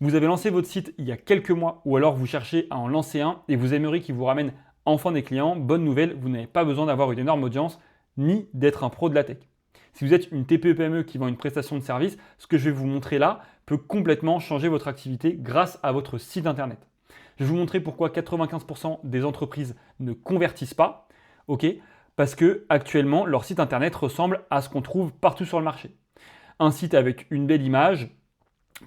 Vous avez lancé votre site il y a quelques mois ou alors vous cherchez à en lancer un et vous aimeriez qu'il vous ramène enfin des clients. Bonne nouvelle, vous n'avez pas besoin d'avoir une énorme audience ni d'être un pro de la tech. Si vous êtes une TPE-PME qui vend une prestation de service, ce que je vais vous montrer là peut complètement changer votre activité grâce à votre site internet. Je vais vous montrer pourquoi 95% des entreprises ne convertissent pas, ok? Parce que actuellement leur site internet ressemble à ce qu'on trouve partout sur le marché. Un site avec une belle image,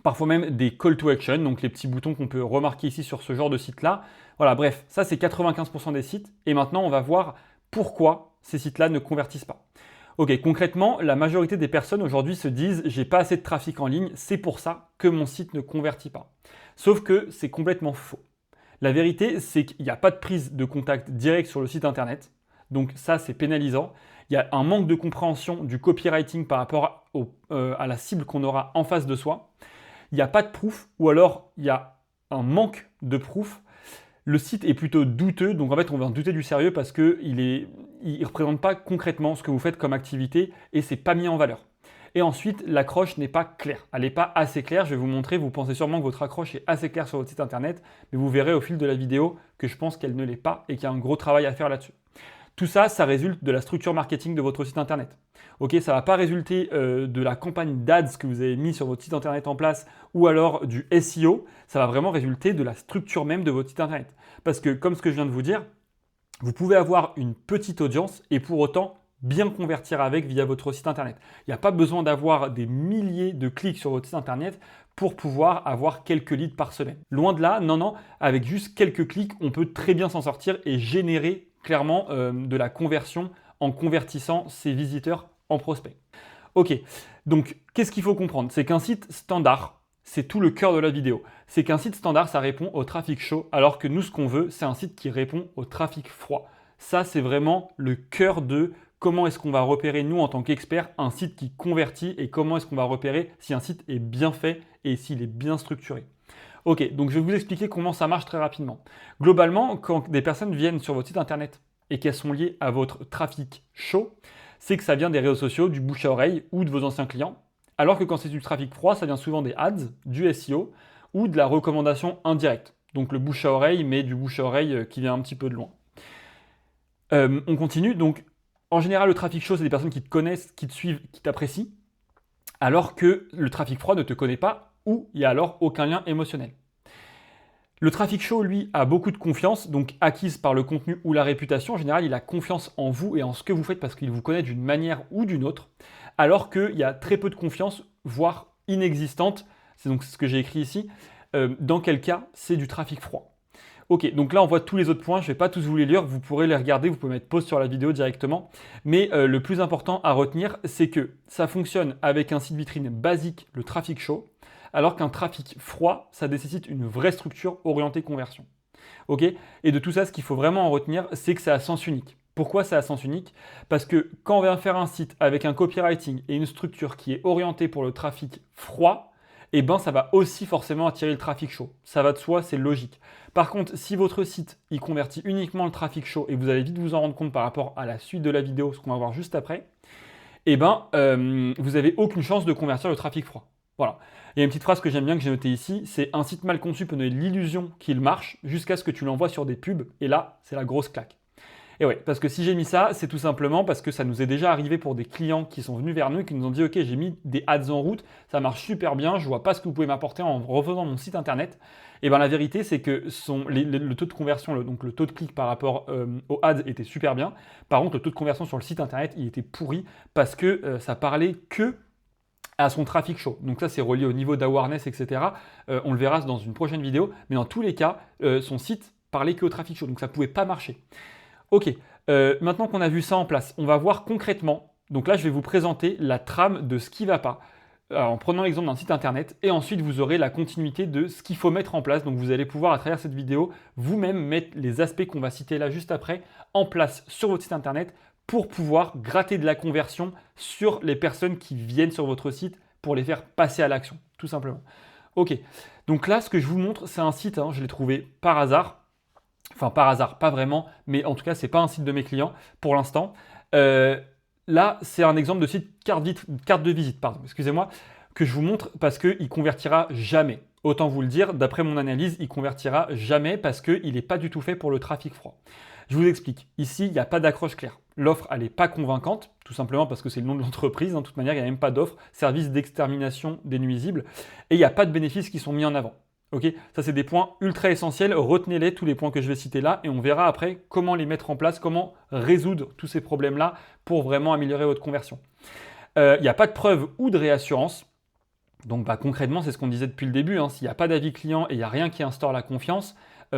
parfois même des call to action, donc les petits boutons qu'on peut remarquer ici sur ce genre de site-là. Voilà, bref, ça c'est 95% des sites. Et maintenant, on va voir pourquoi ces sites-là ne convertissent pas. Ok, concrètement, la majorité des personnes aujourd'hui se disent j'ai pas assez de trafic en ligne, c'est pour ça que mon site ne convertit pas. Sauf que c'est complètement faux. La vérité, c'est qu'il n'y a pas de prise de contact direct sur le site internet. Donc ça, c'est pénalisant. Il y a un manque de compréhension du copywriting par rapport à la cible qu'on aura en face de soi. Il n'y a pas de proof ou alors il y a un manque de proof. Le site est plutôt douteux, donc en fait on va en douter du sérieux parce qu'il ne représente pas concrètement ce que vous faites comme activité et c'est pas mis en valeur. Et ensuite, l'accroche n'est pas claire. Elle n'est pas assez claire. Je vais vous montrer. Vous pensez sûrement que votre accroche est assez claire sur votre site internet, mais vous verrez au fil de la vidéo que je pense qu'elle ne l'est pas et qu'il y a un gros travail à faire là-dessus. Tout ça, ça résulte de la structure marketing de votre site internet. Ok, ça ne va pas résulter de la campagne d'ads que vous avez mis sur votre site internet en place ou alors du SEO. Ça va vraiment résulter de la structure même de votre site internet. Parce que, comme ce que je viens de vous dire, vous pouvez avoir une petite audience et pour autant bien convertir avec via votre site internet. Il n'y a pas besoin d'avoir des milliers de clics sur votre site internet pour pouvoir avoir quelques leads par semaine. Loin de là, non, non, avec juste quelques clics, on peut très bien s'en sortir et générer clairement de la conversion en convertissant ses visiteurs en prospects. Ok, donc qu'est-ce qu'il faut comprendre? C'est qu'un site standard, c'est tout le cœur de la vidéo. C'est qu'un site standard, ça répond au trafic chaud, alors que nous, ce qu'on veut, c'est un site qui répond au trafic froid. Ça, c'est vraiment le cœur de comment est-ce qu'on va repérer, nous, en tant qu'experts, un site qui convertit et comment est-ce qu'on va repérer si un site est bien fait et s'il est bien structuré. Ok, donc je vais vous expliquer comment ça marche très rapidement. Globalement, quand des personnes viennent sur votre site internet et qu'elles sont liées à votre trafic chaud, c'est que ça vient des réseaux sociaux, du bouche à oreille ou de vos anciens clients. Alors que quand c'est du trafic froid, ça vient souvent des ads, du SEO ou de la recommandation indirecte. Donc le bouche à oreille, mais du bouche à oreille qui vient un petit peu de loin. On continue. Donc en général, le trafic chaud, c'est des personnes qui te connaissent, qui te suivent, qui t'apprécient, alors que le trafic froid ne te connaît pas ou il n'y a alors aucun lien émotionnel. Le trafic chaud, lui, a beaucoup de confiance, donc acquise par le contenu ou la réputation. En général, il a confiance en vous et en ce que vous faites parce qu'il vous connaît d'une manière ou d'une autre, alors qu'il y a très peu de confiance, voire inexistante, c'est donc ce que j'ai écrit ici, dans quel cas c'est du trafic froid. Ok, donc là on voit tous les autres points, je ne vais pas tous vous les lire, vous pourrez les regarder, vous pouvez mettre pause sur la vidéo directement. Mais le plus important à retenir, c'est que ça fonctionne avec un site vitrine basique, le trafic chaud, alors qu'un trafic froid, ça nécessite une vraie structure orientée conversion. Ok? Et de tout ça, ce qu'il faut vraiment en retenir, c'est que c'est à sens unique. Pourquoi c'est à sens unique? Parce que quand on vient faire un site avec un copywriting et une structure qui est orientée pour le trafic froid, eh ben ça va aussi forcément attirer le trafic chaud. Ça va de soi, c'est logique. Par contre, si votre site il convertit uniquement le trafic chaud et vous allez vite vous en rendre compte par rapport à la suite de la vidéo, ce qu'on va voir juste après, eh ben vous n'avez aucune chance de convertir le trafic froid. Voilà. Il y a une petite phrase que j'aime bien que j'ai notée ici, c'est un site mal conçu peut donner l'illusion qu'il marche jusqu'à ce que tu l'envoies sur des pubs et là, c'est la grosse claque. Et ouais, parce que si j'ai mis ça, c'est tout simplement parce que ça nous est déjà arrivé pour des clients qui sont venus vers nous et qui nous ont dit ok, j'ai mis des ads en route, ça marche super bien, je vois pas ce que vous pouvez m'apporter en refaisant mon site internet. Et bien la vérité, c'est que le taux de conversion, donc le taux de clic par rapport aux ads était super bien. Par contre, le taux de conversion sur le site internet, il était pourri parce que ça parlait que à son trafic chaud. Donc ça, c'est relié au niveau d'awareness, etc. On le verra dans une prochaine vidéo. Mais dans tous les cas, son site parlait que au trafic chaud. Donc ça ne pouvait pas marcher. Ok, maintenant qu'on a vu ça en place, on va voir concrètement. Donc là, je vais vous présenter la trame de ce qui ne va pas. En prenant l'exemple d'un site internet et ensuite vous aurez la continuité de ce qu'il faut mettre en place. Donc vous allez pouvoir à travers cette vidéo vous-même mettre les aspects qu'on va citer là juste après en place sur votre site internet pour pouvoir gratter de la conversion sur les personnes qui viennent sur votre site pour les faire passer à l'action, tout simplement. Ok, donc là ce que je vous montre c'est un site, je l'ai trouvé par hasard. Enfin par hasard, pas vraiment, mais en tout cas c'est pas un site de mes clients pour l'instant. Là, c'est un exemple de site carte de visite, pardon, excusez-moi, que je vous montre parce qu'il ne convertira jamais. autant vous le dire, d'après mon analyse, il convertira jamais parce qu'il n'est pas du tout fait pour le trafic froid. Je vous explique. Ici, il n'y a pas d'accroche claire. L'offre, elle n'est pas convaincante, tout simplement parce que c'est le nom de l'entreprise. De toute manière, il n'y a même pas d'offre. Service d'extermination des nuisibles. Et il n'y a pas de bénéfices qui sont mis en avant. Ok, ça, c'est des points ultra essentiels. Retenez-les, tous les points que je vais citer là, et on verra après comment les mettre en place, comment résoudre tous ces problèmes-là pour vraiment améliorer votre conversion. Il n'y a pas de preuve ou de réassurance. Donc concrètement, c'est ce qu'on disait depuis le début. S'il n'y a pas d'avis client et il n'y a rien qui instaure la confiance,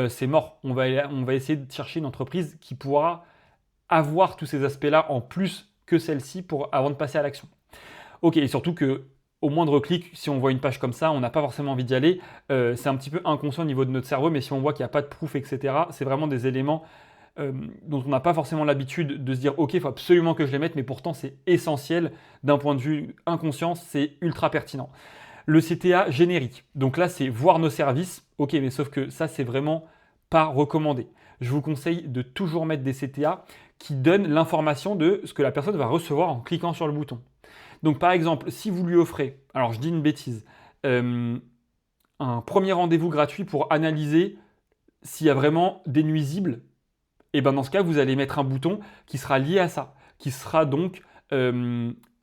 c'est mort. On va essayer de chercher une entreprise qui pourra avoir tous ces aspects-là en plus que celle-ci avant de passer à l'action. Ok, et surtout que au moindre clic, si on voit une page comme ça, on n'a pas forcément envie d'y aller. C'est un petit peu inconscient au niveau de notre cerveau, mais si on voit qu'il n'y a pas de proof, etc., c'est vraiment des éléments dont on n'a pas forcément l'habitude de se dire ok, il faut absolument que je les mette, mais pourtant c'est essentiel d'un point de vue inconscient, c'est ultra pertinent. Le CTA générique, donc là c'est voir nos services, ok, mais sauf que ça c'est vraiment pas recommandé. Je vous conseille de toujours mettre des CTA qui donnent l'information de ce que la personne va recevoir en cliquant sur le bouton. Donc par exemple, si vous lui offrez, alors je dis une bêtise, un premier rendez-vous gratuit pour analyser s'il y a vraiment des nuisibles, et bien dans ce cas, vous allez mettre un bouton qui sera lié à ça, qui sera donc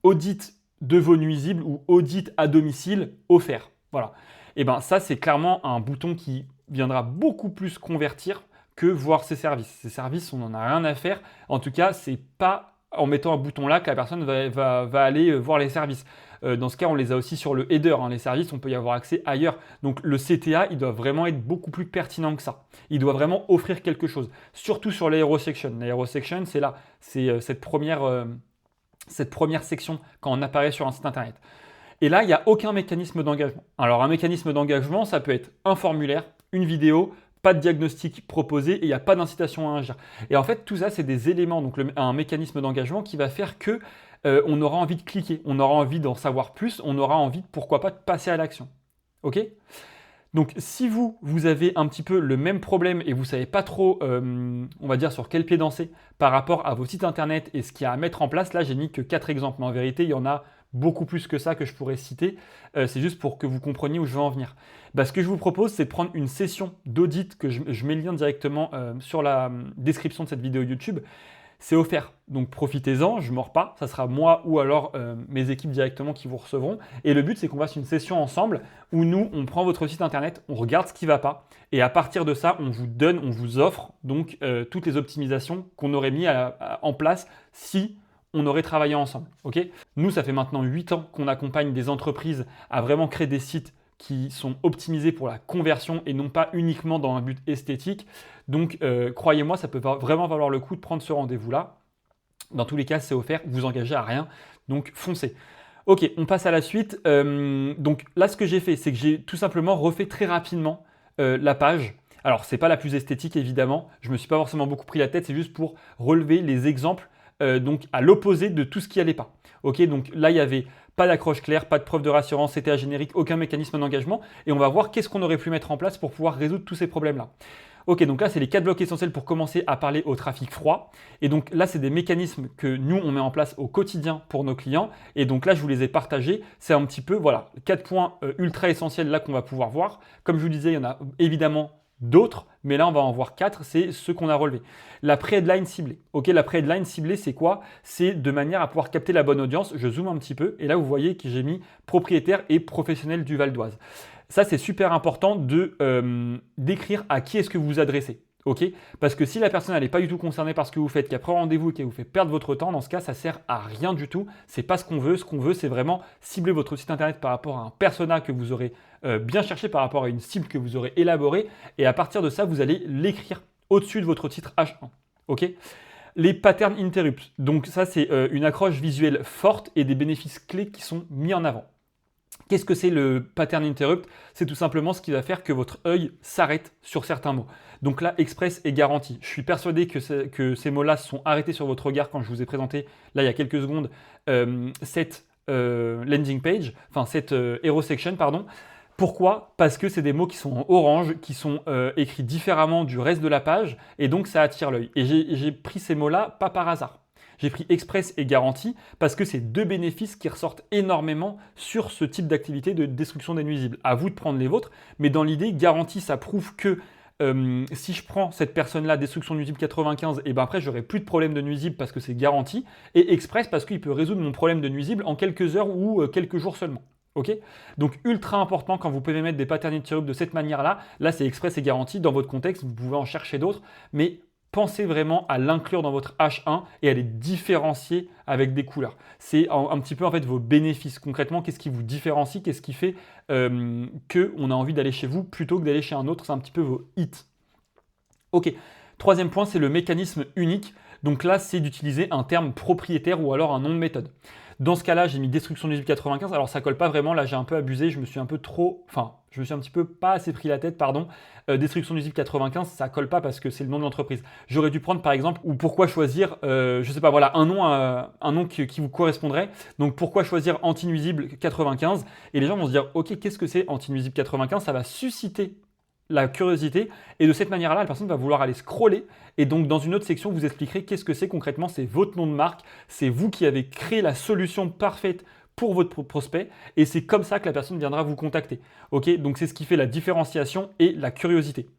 audit de vos nuisibles ou audit à domicile offert. Voilà. Et bien ça, c'est clairement un bouton qui viendra beaucoup plus convertir que voir ces services. Ces services, on n'en a rien à faire. En tout cas, c'est pas en mettant un bouton là que la personne va aller voir les services. Dans ce cas, on les a aussi sur le header. Les services, on peut y avoir accès ailleurs. Donc le CTA, il doit vraiment être beaucoup plus pertinent que ça. Il doit vraiment offrir quelque chose. Surtout sur l'Hero Section. L'Hero Section, c'est là. C'est cette première section quand on apparaît sur un site internet. Et là, il n'y a aucun mécanisme d'engagement. Alors un mécanisme d'engagement, ça peut être un formulaire, une vidéo, pas de diagnostic proposé et il n'y a pas d'incitation à agir. Et en fait, tout ça, c'est des éléments, donc un mécanisme d'engagement qui va faire que on aura envie de cliquer, on aura envie d'en savoir plus, on aura envie, pourquoi pas, de passer à l'action. Ok ? Donc, si vous avez un petit peu le même problème et vous ne savez pas trop, on va dire, sur quel pied danser par rapport à vos sites internet et ce qu'il y a à mettre en place, là, j'ai mis que 4 exemples. Mais en vérité, il y en a beaucoup plus que ça que je pourrais citer. C'est juste pour que vous compreniez où je veux en venir. Ce que je vous propose, c'est de prendre une session d'audit, que je mets le lien directement sur la description de cette vidéo YouTube. C'est offert, donc profitez-en, je ne mords pas, ça sera moi ou alors mes équipes directement qui vous recevront. Et le but, c'est qu'on fasse une session ensemble où nous, on prend votre site internet, on regarde ce qui ne va pas, et à partir de ça, on vous offre donc toutes les optimisations qu'on aurait mis en place si on aurait travaillé ensemble. Okay ? Nous, ça fait maintenant 8 ans qu'on accompagne des entreprises à vraiment créer des sites qui sont optimisés pour la conversion et non pas uniquement dans un but esthétique. Donc, croyez-moi, ça peut vraiment valoir le coup de prendre ce rendez-vous-là. Dans tous les cas, c'est offert, vous engagez à rien, donc foncez. Ok, on passe à la suite. Donc là, ce que j'ai fait, c'est que j'ai tout simplement refait très rapidement la page. Alors, ce n'est pas la plus esthétique, évidemment. Je ne me suis pas forcément beaucoup pris la tête, c'est juste pour relever les exemples donc à l'opposé de tout ce qui n'allait pas. Ok, donc là, il y avait pas d'accroche claire, pas de preuve de rassurance, CTA générique, aucun mécanisme d'engagement. Et on va voir qu'est-ce qu'on aurait pu mettre en place pour pouvoir résoudre tous ces problèmes-là. Ok, donc là, c'est les 4 blocs essentiels pour commencer à parler au trafic froid. Et donc là, c'est des mécanismes que nous, on met en place au quotidien pour nos clients. Et donc là, je vous les ai partagés. C'est un petit peu, voilà, 4 points ultra essentiels là qu'on va pouvoir voir. Comme je vous disais, il y en a évidemment d'autres, mais là on va en voir 4, c'est ceux qu'on a relevés. La pré-headline ciblée. Ok, la pré-headline ciblée, c'est quoi ? C'est de manière à pouvoir capter la bonne audience. Je zoome un petit peu et là vous voyez que j'ai mis propriétaire et professionnel du Val d'Oise. Ça, c'est super important d'écrire à qui est-ce que vous vous adressez. Ok ? Parce que si la personne n'est pas du tout concernée par ce que vous faites, qui a pris rendez-vous et qui vous fait perdre votre temps, dans ce cas, ça sert à rien du tout. C'est pas ce qu'on veut. Ce qu'on veut, c'est vraiment cibler votre site internet par rapport à un persona que vous aurez bien cherché, par rapport à une cible que vous aurez élaborée. Et à partir de ça, vous allez l'écrire au-dessus de votre titre H1. Ok ? Les patterns interrupts. Donc ça, c'est une accroche visuelle forte et des bénéfices clés qui sont mis en avant. Qu'est-ce que c'est le pattern interrupt ? C'est tout simplement ce qui va faire que votre œil s'arrête sur certains mots. Donc là, express est garanti. Je suis persuadé que ces mots-là sont arrêtés sur votre regard quand je vous ai présenté, là il y a quelques secondes, cette landing page, enfin cette hero section, pardon. Pourquoi ? Parce que c'est des mots qui sont en orange, qui sont écrits différemment du reste de la page, et donc ça attire l'œil. Et j'ai pris ces mots-là pas par hasard. J'ai pris express et garantie parce que c'est deux bénéfices qui ressortent énormément sur ce type d'activité de destruction des nuisibles. À vous de prendre les vôtres, mais dans l'idée, garantie, ça prouve que si je prends cette personne-là, destruction nuisible 95, et ben après, j'aurai plus de problème de nuisible parce que c'est garanti. Et express parce qu'il peut résoudre mon problème de nuisible en quelques heures ou quelques jours seulement. Ok. Donc ultra important quand vous pouvez mettre des patterns interrupts de cette manière-là. Là, c'est express et garanti. Dans votre contexte, vous pouvez en chercher d'autres, mais pensez vraiment à l'inclure dans votre H1 et à les différencier avec des couleurs. C'est un petit peu en fait vos bénéfices. Concrètement, qu'est-ce qui vous différencie, qu'est-ce qui fait qu'on a envie d'aller chez vous plutôt que d'aller chez un autre. C'est un petit peu vos hits. Ok. Troisième point, c'est le mécanisme unique. Donc là, c'est d'utiliser un terme propriétaire ou alors un nom de méthode. Dans ce cas-là, j'ai mis destruction nuisible 95. Alors ça colle pas vraiment, là j'ai un peu abusé, je me suis un peu trop, enfin, je me suis un petit peu pas assez pris la tête, pardon. Destruction nuisible 95, ça colle pas parce que c'est le nom de l'entreprise. J'aurais dû prendre par exemple, ou pourquoi choisir, je sais pas, voilà, un nom qui vous correspondrait. Donc pourquoi choisir anti-nuisible 95? Et les gens vont se dire, ok, qu'est-ce que c'est anti-nuisible 95? Ça va susciter la curiosité et de cette manière-là, la personne va vouloir aller scroller et donc dans une autre section, vous expliquerez qu'est-ce que c'est concrètement, c'est votre nom de marque, c'est vous qui avez créé la solution parfaite pour votre prospect et c'est comme ça que la personne viendra vous contacter. Ok, donc c'est ce qui fait la différenciation et la curiosité.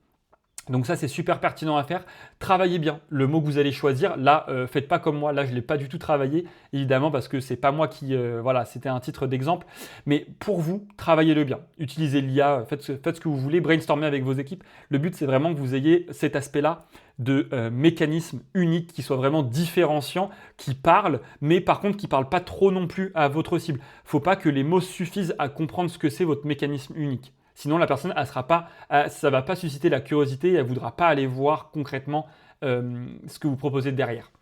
Donc ça, c'est super pertinent à faire. Travaillez bien le mot que vous allez choisir. Là, faites pas comme moi. Là, je ne l'ai pas du tout travaillé, évidemment, parce que c'est pas moi qui... voilà, c'était un titre d'exemple. Mais pour vous, travaillez-le bien. Utilisez l'IA, faites ce que vous voulez, brainstormez avec vos équipes. Le but, c'est vraiment que vous ayez cet aspect-là de mécanisme unique, qui soit vraiment différenciant, qui parle, mais par contre, qui ne parle pas trop non plus à votre cible. Il ne faut pas que les mots suffisent à comprendre ce que c'est votre mécanisme unique. Sinon, la personne, ça ne va pas susciter la curiosité et elle ne voudra pas aller voir concrètement ce que vous proposez derrière.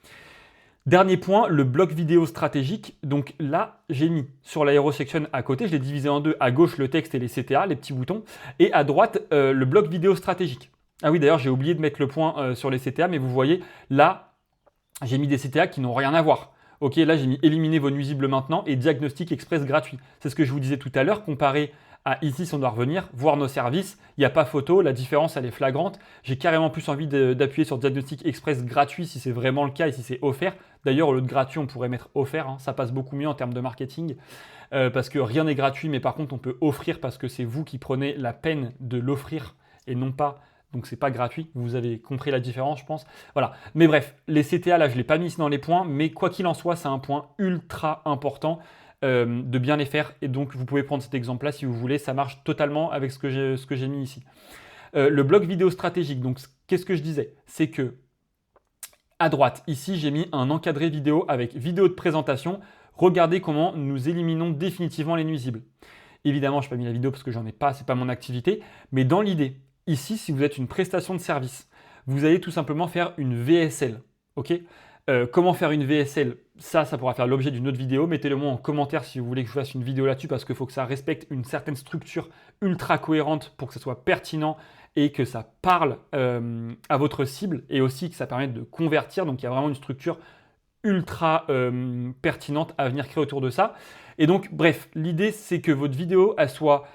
Dernier point, le bloc vidéo stratégique. Donc là, j'ai mis sur l'aérosection à côté, je l'ai divisé en deux. À gauche, le texte et les CTA, les petits boutons. Et à droite, le bloc vidéo stratégique. Ah oui, d'ailleurs, j'ai oublié de mettre le point sur les CTA, mais vous voyez, là, j'ai mis des CTA qui n'ont rien à voir. Ok, là, j'ai mis éliminer vos nuisibles maintenant et diagnostic express gratuit. C'est ce que je vous disais tout à l'heure, comparé à ici, si on doit revenir, voir nos services, il n'y a pas photo, la différence elle est flagrante. J'ai carrément plus envie d'appuyer sur Diagnostic Express gratuit si c'est vraiment le cas et si c'est offert. D'ailleurs, au lieu de gratuit, on pourrait mettre offert, hein. Ça passe beaucoup mieux en termes de marketing parce que rien n'est gratuit, mais par contre, on peut offrir parce que c'est vous qui prenez la peine de l'offrir et non pas. Donc c'est pas gratuit, vous avez compris la différence, je pense. Voilà. Mais bref, les CTA, là, je ne l'ai pas mis ici dans les points, mais quoi qu'il en soit, c'est un point ultra important. De bien les faire et donc vous pouvez prendre cet exemple là si vous voulez, ça marche totalement avec ce que j'ai mis ici. Le bloc vidéo stratégique, donc qu'est-ce que je disais, c'est que à droite ici j'ai mis un encadré vidéo avec vidéo de présentation, regardez comment nous éliminons définitivement les nuisibles. Évidemment je n'ai pas mis la vidéo parce que j'en ai pas, c'est pas mon activité, mais dans l'idée, ici si vous êtes une prestation de service, vous allez tout simplement faire une VSL, ok. Comment faire une VSL? Ça pourra faire l'objet d'une autre vidéo. Mettez-le moi en commentaire si vous voulez que je fasse une vidéo là-dessus parce qu'il faut que ça respecte une certaine structure ultra cohérente pour que ça soit pertinent et que ça parle à votre cible et aussi que ça permette de convertir. Donc il y a vraiment une structure ultra pertinente à venir créer autour de ça. Et donc bref, l'idée c'est que votre vidéo elle soit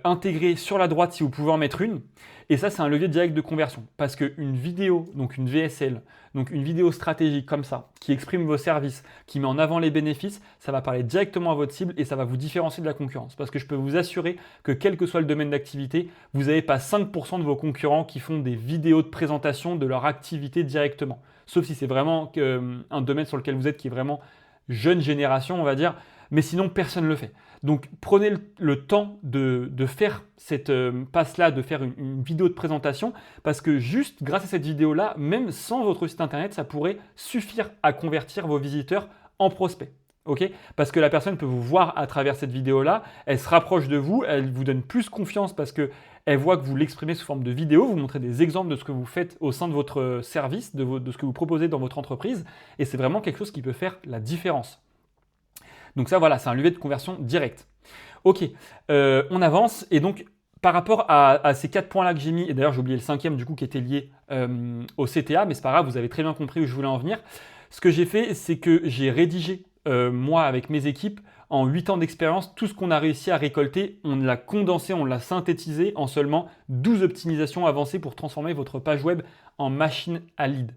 intégrée sur la droite si vous pouvez en mettre une. Et ça, c'est un levier direct de conversion. Parce qu'une vidéo, donc une VSL, donc une vidéo stratégique comme ça, qui exprime vos services, qui met en avant les bénéfices, ça va parler directement à votre cible et ça va vous différencier de la concurrence. Parce que je peux vous assurer que quel que soit le domaine d'activité, vous n'avez pas 5% de vos concurrents qui font des vidéos de présentation de leur activité directement. Sauf si c'est vraiment un domaine sur lequel vous êtes qui est vraiment jeune génération, on va dire. Mais sinon, personne ne le fait. Donc, prenez le temps de faire cette passe-là, de faire une vidéo de présentation, parce que juste grâce à cette vidéo-là, même sans votre site internet, ça pourrait suffire à convertir vos visiteurs en prospects. Okay, parce que la personne peut vous voir à travers cette vidéo-là, elle se rapproche de vous, elle vous donne plus confiance parce qu'elle voit que vous l'exprimez sous forme de vidéo, vous montrez des exemples de ce que vous faites au sein de votre service, de ce que vous proposez dans votre entreprise, et c'est vraiment quelque chose qui peut faire la différence. Donc ça, voilà, c'est un levier de conversion direct. Ok, on avance. Et donc, par rapport à ces 4 points-là que j'ai mis, et d'ailleurs, j'ai oublié le 5e, du coup, qui était lié au CTA, mais c'est pas grave, vous avez très bien compris où je voulais en venir. Ce que j'ai fait, c'est que j'ai rédigé moi avec mes équipes, en 8 ans d'expérience, tout ce qu'on a réussi à récolter, on l'a condensé, on l'a synthétisé en seulement 12 optimisations avancées pour transformer votre page web en machine à lead.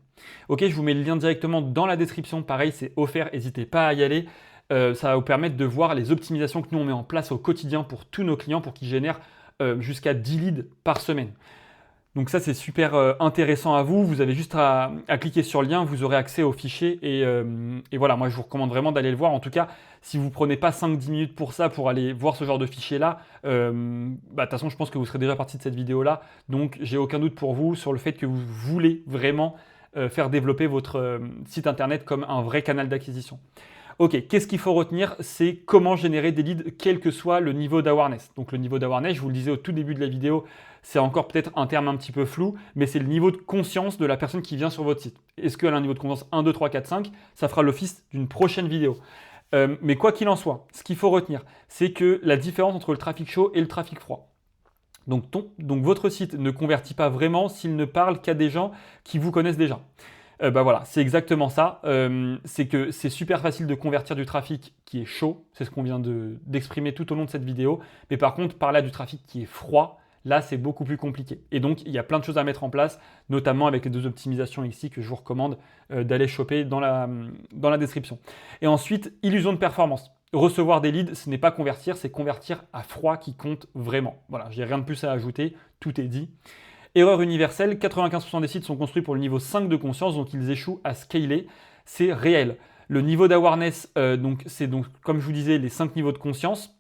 Ok, je vous mets le lien directement dans la description, pareil, c'est offert, n'hésitez pas à y aller. Ça va vous permettre de voir les optimisations que nous on met en place au quotidien pour tous nos clients pour qu'ils génèrent jusqu'à 10 leads par semaine. Donc ça, c'est super intéressant à vous. Vous avez juste à cliquer sur le lien, vous aurez accès au fichier. Et voilà, moi, je vous recommande vraiment d'aller le voir. En tout cas, si vous ne prenez pas 5-10 minutes pour ça, pour aller voir ce genre de fichier-là, de toute façon, je pense que vous serez déjà parti de cette vidéo-là. Donc, j'ai aucun doute pour vous sur le fait que vous voulez vraiment faire développer votre site Internet comme un vrai canal d'acquisition. Ok, qu'est-ce qu'il faut retenir? C'est comment générer des leads, quel que soit le niveau d'awareness. Donc le niveau d'awareness, je vous le disais au tout début de la vidéo, c'est encore peut-être un terme un petit peu flou, mais c'est le niveau de conscience de la personne qui vient sur votre site. Est-ce qu'elle a un niveau de conscience 1, 2, 3, 4, 5? Ça fera l'office d'une prochaine vidéo. Mais quoi qu'il en soit, ce qu'il faut retenir, c'est que la différence entre le trafic chaud et le trafic froid. Donc votre site ne convertit pas vraiment s'il ne parle qu'à des gens qui vous connaissent déjà. Voilà, c'est exactement ça. C'est que c'est super facile de convertir du trafic qui est chaud, c'est ce qu'on vient d'exprimer tout au long de cette vidéo. Mais par contre, parler du trafic qui est froid, là, c'est beaucoup plus compliqué. Et donc, il y a plein de choses à mettre en place, notamment avec les 2 optimisations ici que je vous recommande d'aller choper dans la description. Et ensuite, illusion de performance. Recevoir des leads, ce n'est pas convertir, c'est convertir à froid qui compte vraiment. Voilà, j'ai rien de plus à ajouter, tout est dit. Erreur universelle, 95% des sites sont construits pour le niveau 5 de conscience, donc ils échouent à scaler. C'est réel. Le niveau d'awareness, c'est donc, comme je vous disais, les 5 niveaux de conscience.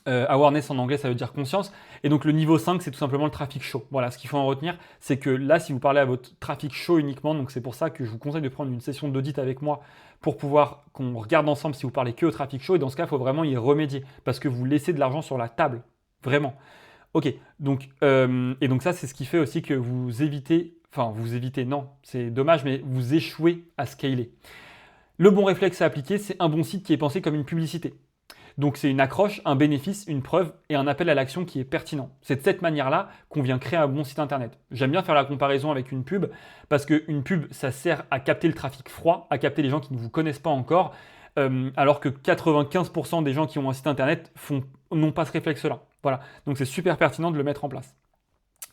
Awareness en anglais, ça veut dire conscience. Et donc le niveau 5, c'est tout simplement le trafic chaud. Voilà, ce qu'il faut en retenir, c'est que là, si vous parlez à votre trafic chaud uniquement, donc c'est pour ça que je vous conseille de prendre une session d'audit avec moi pour pouvoir qu'on regarde ensemble si vous parlez que au trafic chaud. Et dans ce cas, il faut vraiment y remédier parce que vous laissez de l'argent sur la table. Vraiment. Ok, donc, et donc ça, c'est ce qui fait aussi que vous évitez, non, c'est dommage, mais vous échouez à scaler. Le bon réflexe à appliquer, c'est un bon site qui est pensé comme une publicité. Donc c'est une accroche, un bénéfice, une preuve et un appel à l'action qui est pertinent. C'est de cette manière-là qu'on vient créer un bon site internet. J'aime bien faire la comparaison avec une pub parce qu'une pub, ça sert à capter le trafic froid, à capter les gens qui ne vous connaissent pas encore, alors que 95% des gens qui ont un site internet n'ont pas ce réflexe-là. Voilà, donc c'est super pertinent de le mettre en place.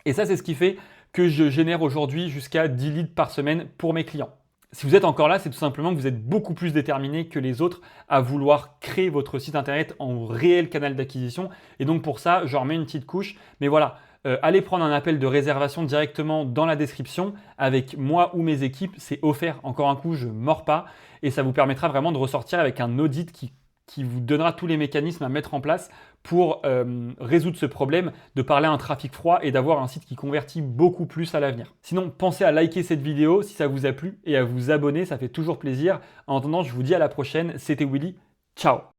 Et ça, c'est ce qui fait que je génère aujourd'hui jusqu'à 10 leads par semaine pour mes clients. Si vous êtes encore là, c'est tout simplement que vous êtes beaucoup plus déterminé que les autres à vouloir créer votre site internet en réel canal d'acquisition. Et donc pour ça, je remets une petite couche. Mais voilà, allez prendre un appel de réservation directement dans la description avec moi ou mes équipes. C'est offert. Encore un coup, je ne mords pas. Et ça vous permettra vraiment de ressortir avec un audit qui vous donnera tous les mécanismes à mettre en place pour résoudre ce problème de parler à un trafic froid et d'avoir un site qui convertit beaucoup plus à l'avenir. Sinon, pensez à liker cette vidéo si ça vous a plu et à vous abonner, ça fait toujours plaisir. En attendant, je vous dis à la prochaine. C'était Willy. Ciao!